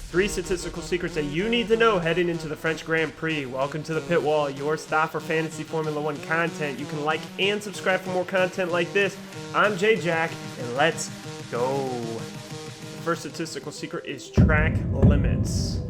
3 statistical secrets that you need to know heading into the French Grand Prix. Welcome to the Pit Wall, your stop for fantasy Formula One content. You can like and subscribe for more content like this. I'm J Jack, and let's go. The first statistical secret is track limits.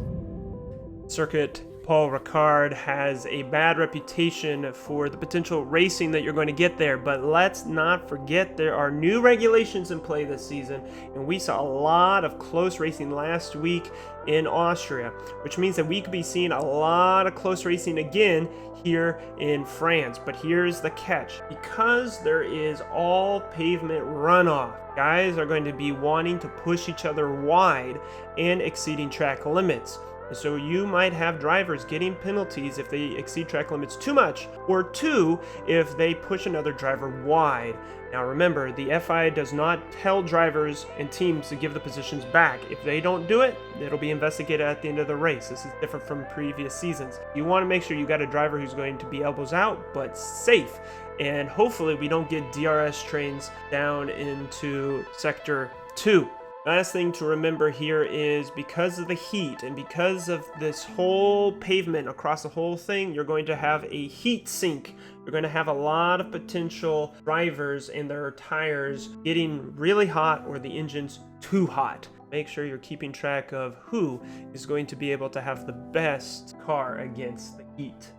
Circuit Paul Ricard has a bad reputation for the potential racing that you're going to get there, but let's not forget there are new regulations in play this season, and we saw a lot of close racing last week in Austria, which means that we could be seeing a lot of close racing again here in France. But here's the catch: because there is all pavement runoff, guys are going to be wanting to push each other wide and exceeding track limits. And so you might have drivers getting penalties if they exceed track limits too much, or 2, if they push another driver wide. Now remember, the FIA does not tell drivers and teams to give the positions back. If they don't do it, it'll be investigated at the end of the race. This is different from previous seasons. You want to make sure you got a driver who's going to be elbows out, but safe. And hopefully we don't get DRS trains down into Sector 2. Last thing to remember here is because of the heat and because of this whole pavement across the whole thing, you're going to have a heat sink. You're going to have a lot of potential drivers and their tires getting really hot or the engine's too hot. Make sure you're keeping track of who is going to be able to have the best car against the heat.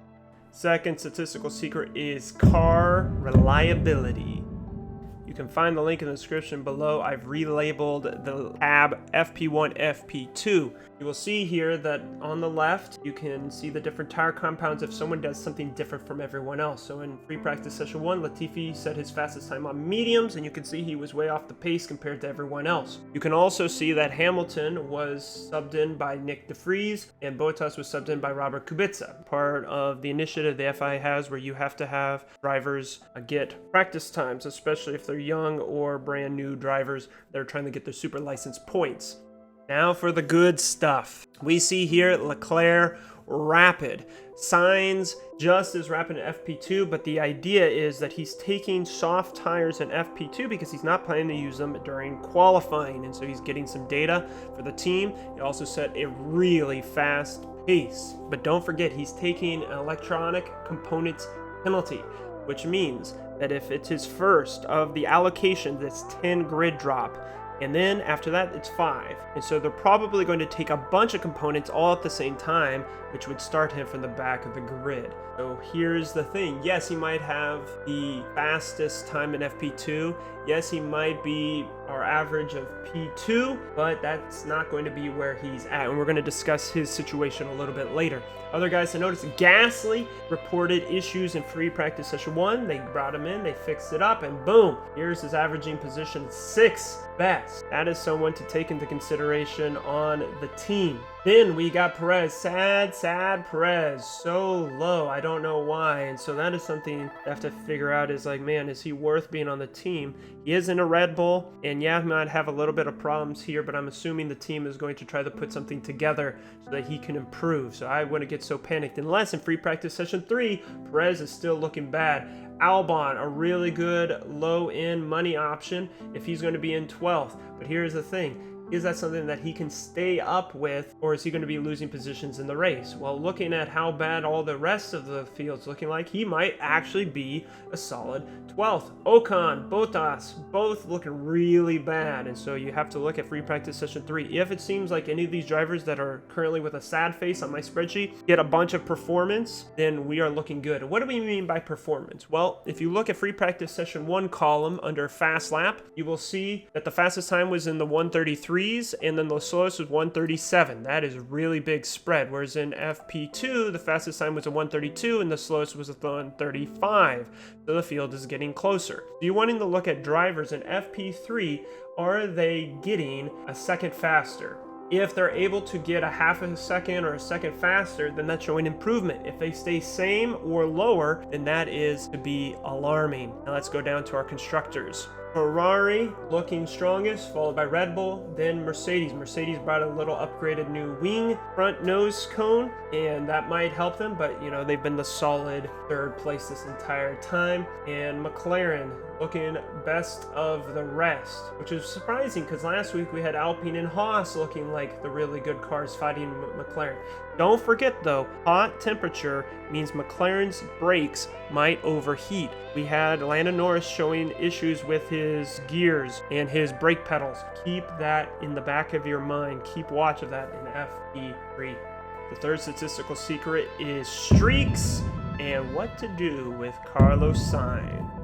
Second statistical secret is car reliability. You can find the link in the description below. I've relabeled the tab FP1, FP2. You will see here that on the left, you can see the different tire compounds if someone does something different from everyone else. So in free practice session 1, Latifi set his fastest time on mediums, and you can see he was way off the pace compared to everyone else. You can also see that Hamilton was subbed in by Nick DeVries, and Bottas was subbed in by Robert Kubica. Part of the initiative the FIA has where you have to have drivers get practice times, especially if they're young or brand new drivers that are trying to get their super license points. Now for the good stuff. We see here Leclerc rapid. Sainz just as rapid in FP2, but the idea is that he's taking soft tires in FP2 because he's not planning to use them during qualifying, and so he's getting some data for the team. He also set a really fast pace. But don't forget, he's taking an electronic components penalty, which means that if it's his first of the allocation, that's 10 grid drop. And then after that, it's 5. And so they're probably going to take a bunch of components all at the same time, which would start him from the back of the grid. So here's the thing. Yes, he might have the fastest time in FP2. Yes, he might be our average of P2, but that's not going to be where he's at. And we're going to discuss his situation a little bit later. Other guys to notice, Gasly reported issues in free practice session 1. They brought him in, they fixed it up, and boom, here's his averaging position 6th best. That is someone to take into consideration on the team. Then we got Perez. Sad Perez. So low. I don't know why. And so that is something I have to figure out is like, man, is he worth being on the team? He is in a Red Bull, and yeah, he might have a little bit of problems here, but I'm assuming the team is going to try to put something together so that he can improve. So I wouldn't get so panicked. Unless in free practice session 3, Perez is still looking bad. Albon, a really good low-end money option if he's going to be in 12th. But here's the thing. Is that something that he can stay up with, or is he going to be losing positions in the race? Well, looking at how bad all the rest of the field's looking like, he might actually be a solid 12th. Ocon, Bottas, both looking really bad, and so you have to look at free practice session 3. If it seems like any of these drivers that are currently with a sad face on my spreadsheet get a bunch of performance, then we are looking good. What do we mean by performance? Well, if you look at free practice session 1 column under fast lap, you will see that the fastest time was in the 133, and then the slowest was 137. That is a really big spread. Whereas in FP2, the fastest time was a 132 and the slowest was a 135. So the field is getting closer. So you're wanting to look at drivers in FP3. Are they getting a second faster? If they're able to get a half a second or a second faster, then that's showing improvement. If they stay same or lower, then that is to be alarming. Now let's go down to our constructors. Ferrari looking strongest, followed by Red Bull, then Mercedes. Mercedes brought a little upgraded new wing front nose cone, and that might help them, but you know, they've been the solid third place this entire time. And McLaren looking best of the rest, which is surprising because last week we had Alpine and Haas looking like the really good cars fighting McLaren. Don't forget though, hot temperature means McLaren's brakes might overheat. We had Lando Norris showing issues with his gears and his brake pedals. Keep that in the back of your mind. Keep watch of that in FP3. The third statistical secret is streaks and what to do with Carlos Sainz.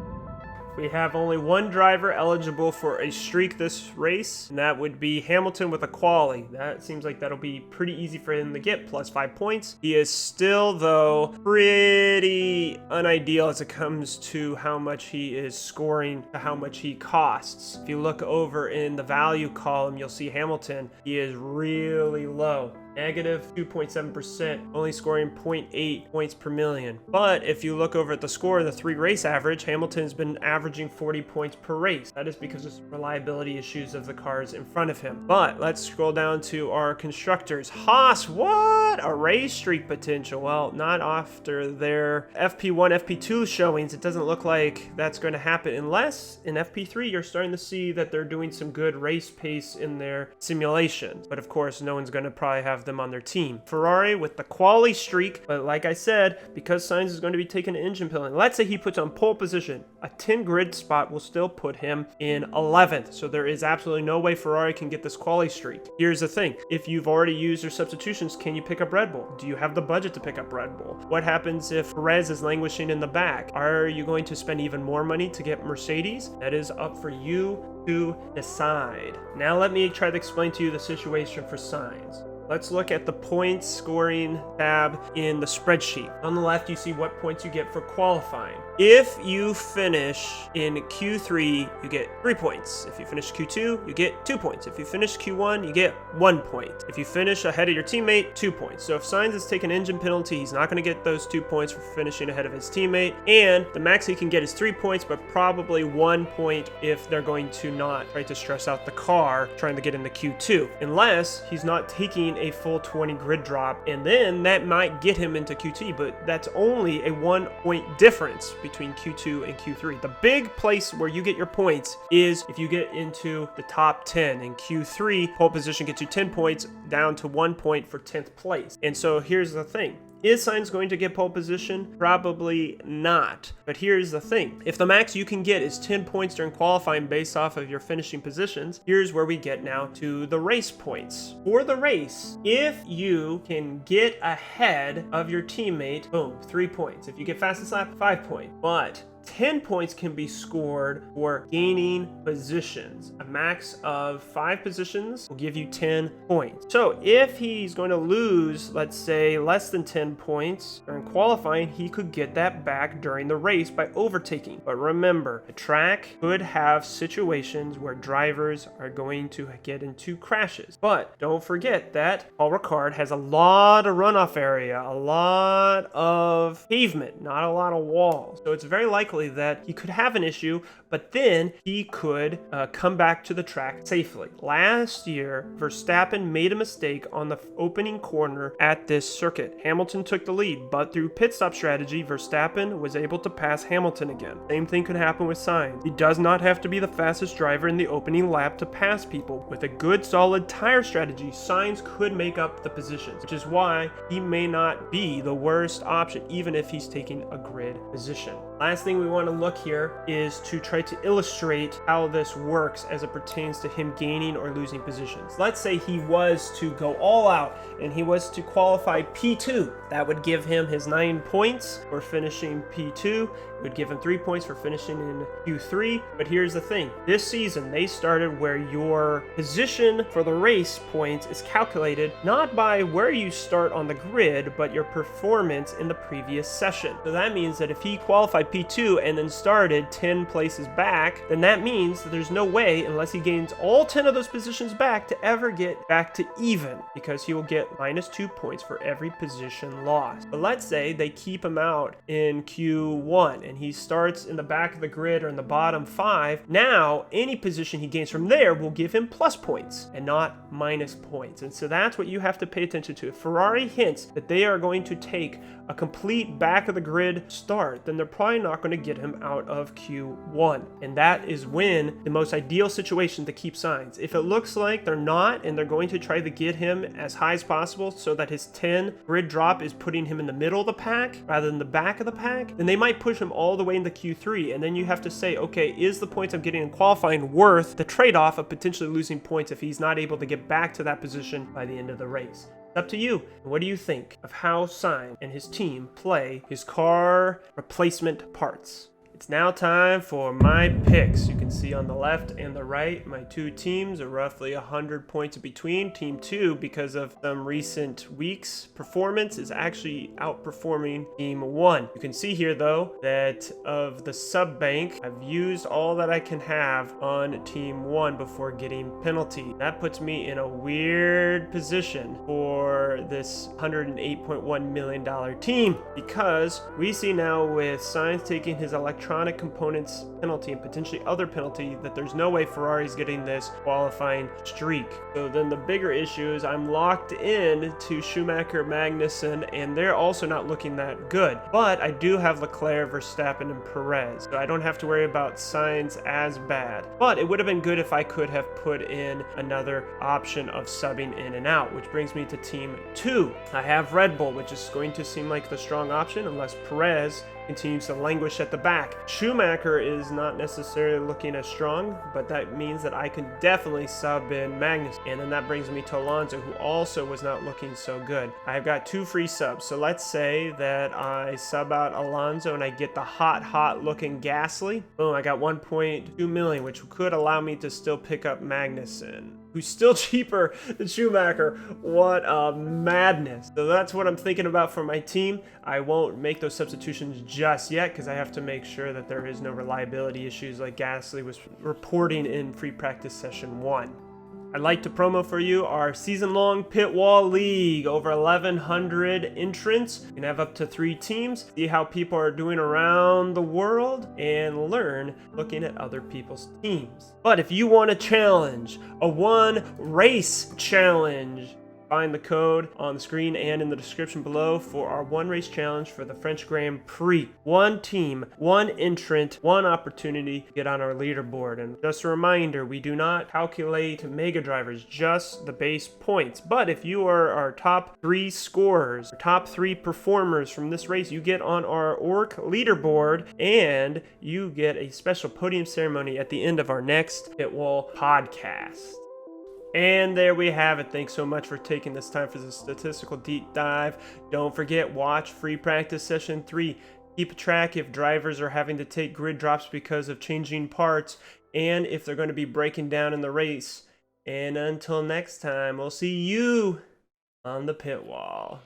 We have only one driver eligible for a streak this race, and that would be Hamilton with a quali. That seems like that'll be pretty easy for him to get, plus 5 points. He is still, though, pretty unideal as it comes to how much he is scoring to how much he costs. If you look over in the value column, you'll see Hamilton. He is really low. Negative 2.7%, only scoring 0.8 points per million. But if you look over at the score, the 3 race average, Hamilton's been averaging 40 points per race. That is because of reliability issues of the cars in front of him. But let's scroll down to our constructors. Haas, what? A race streak potential. Well, not after their FP1, FP2 showings. It doesn't look like that's going to happen unless in FP3 you're starting to see that they're doing some good race pace in their simulations. But of course, no one's going to probably have them on their team. Ferrari with the quali streak, but like I said, because Sainz is going to be taking an engine pilling, let's say he puts on pole position, a 10 grid spot will still put him in 11th. So there is absolutely no way Ferrari can get this quali streak. Here's the thing, if you've already used your substitutions, can you pick up Red Bull? Do you have the budget to pick up Red Bull? What happens if Perez is languishing in the back? Are you going to spend even more money to get Mercedes? That is up for you to decide. Now let me try to explain to you the situation for Sainz. Let's look at the points scoring tab in the spreadsheet. On the left, you see what points you get for qualifying. If you finish in Q3, you get 3 points. If you finish Q2, you get 2 points. If you finish Q1, you get 1 point. If you finish ahead of your teammate, 2 points. So if Sainz is taking engine penalty, he's not going to get those 2 points for finishing ahead of his teammate. And the max he can get is 3 points, but probably 1 point if they're going to not try to stress out the car trying to get into Q2. Unless he's not taking a full 20 grid drop, and then that might get him into Q2, but that's only a 1 point difference between Q2 and Q3. The big place where you get your points is if you get into the top 10. In Q3, pole position gets you 10 points, down to 1 point for 10th place. And so here's the thing. Is Sainz going to get pole position? Probably not. But here's the thing. If the max you can get is 10 points during qualifying based off of your finishing positions, here's where we get now to the race points. For the race, if you can get ahead of your teammate, boom, 3 points. If you get fastest lap, 5 points. But 10 points can be scored for gaining positions. A max of 5 positions will give you 10 points. So if he's going to lose, let's say, less than 10 points during qualifying, he could get that back during the race by overtaking. But remember, the track could have situations where drivers are going to get into crashes. But don't forget that Paul Ricard has a lot of runoff area, a lot of pavement, not a lot of walls. So it's very likely that he could have an issue, but then he could come back to the track safely. Last year, Verstappen made a mistake on the opening corner at this circuit. Hamilton took the lead, but through pit stop strategy, Verstappen was able to pass Hamilton again. Same thing could happen with Sainz. He does not have to be the fastest driver in the opening lap to pass people. With a good, solid tire strategy, Sainz could make up the positions, which is why he may not be the worst option, even if he's taking a grid position. Last thing we want to look here is to try to illustrate how this works as it pertains to him gaining or losing positions. Let's say he was to go all out and he was to qualify P2. That would give him his 9 points for finishing P2. It would give him 3 points for finishing in Q3. But here's the thing. This season, they started where your position for the race points is calculated not by where you start on the grid, but your performance in the previous session. So that means that if he qualified P2 Q2 and then started 10 places back, then that means that there's no way, unless he gains all 10 of those positions back, to ever get back to even, because he will get -2 points for every position lost. But let's say they keep him out in Q1 and he starts in the back of the grid or in the bottom 5. Now, any position he gains from there will give him plus points and not minus points. And so that's what you have to pay attention to. If Ferrari hints that they are going to take a complete back of the grid start, then they're probably not going to get him out of Q1. And that is when the most ideal situation to keep Sainz. If it looks like they're not and they're going to try to get him as high as possible so that his 10 grid drop is putting him in the middle of the pack rather than the back of the pack, then they might push him all the way into Q3. And then you have to say, okay, is the points I'm getting in qualifying worth the trade-off of potentially losing points if he's not able to get back to that position by the end of the race? Up to you. What do you think of how Sainz and his team play his car replacement parts? It's now time for my picks. You can see on the left and the right, my two teams are roughly 100 points between. Team 2, because of some recent weeks' performance, is actually outperforming Team 1. You can see here, though, that of the sub bank, I've used all that I can have on Team 1 before getting penalty. That puts me in a weird position for this $108.1 million team, because we see now with Sainz taking his electronic components penalty and potentially other penalty that there's no way Ferrari's getting this qualifying streak. So then the bigger issue is I'm locked in to Schumacher, Magnussen, and they're also not looking that good. But I do have Leclerc, Verstappen, and Perez, so I don't have to worry about Sainz as bad. But it would have been good if I could have put in another option of subbing in and out, which brings me to Team 2. I have Red Bull, which is going to seem like the strong option unless Perez continues to languish at the back. Schumacher is not necessarily looking as strong, but that means that I can definitely sub in Magnus. And then that brings me to Alonso, who also was not looking so good. I've got 2 free subs. So let's say that I sub out Alonso and I get the hot looking Gasly. Boom, I got 1.2 million, which could allow me to still pick up Magnussen, who's still cheaper than Schumacher. What a madness. So that's what I'm thinking about for my team. I won't make those substitutions just yet because I have to make sure that there is no reliability issues like Gasly was reporting in free practice session 1. I'd like to promo for you our season-long Pit Wall League. Over 1,100 entrants. You can have up to 3 teams, see how people are doing around the world, and learn looking at other people's teams. But if you want a challenge, a 1 race challenge, find the code on the screen and in the description below for our 1 race challenge for the French Grand Prix. 1 team, 1 entrant, 1 opportunity to get on our leaderboard. And just a reminder, we do not calculate mega drivers, just the base points. But if you are our top 3 scorers, or top 3 performers from this race, you get on our ORC leaderboard and you get a special podium ceremony at the end of our next Pitwall podcast. And there we have it. Thanks so much for taking this time for the statistical deep dive. Don't forget, watch free practice session 3. Keep track if drivers are having to take grid drops because of changing parts and if they're going to be breaking down in the race. And until next time, we'll see you on the pit wall.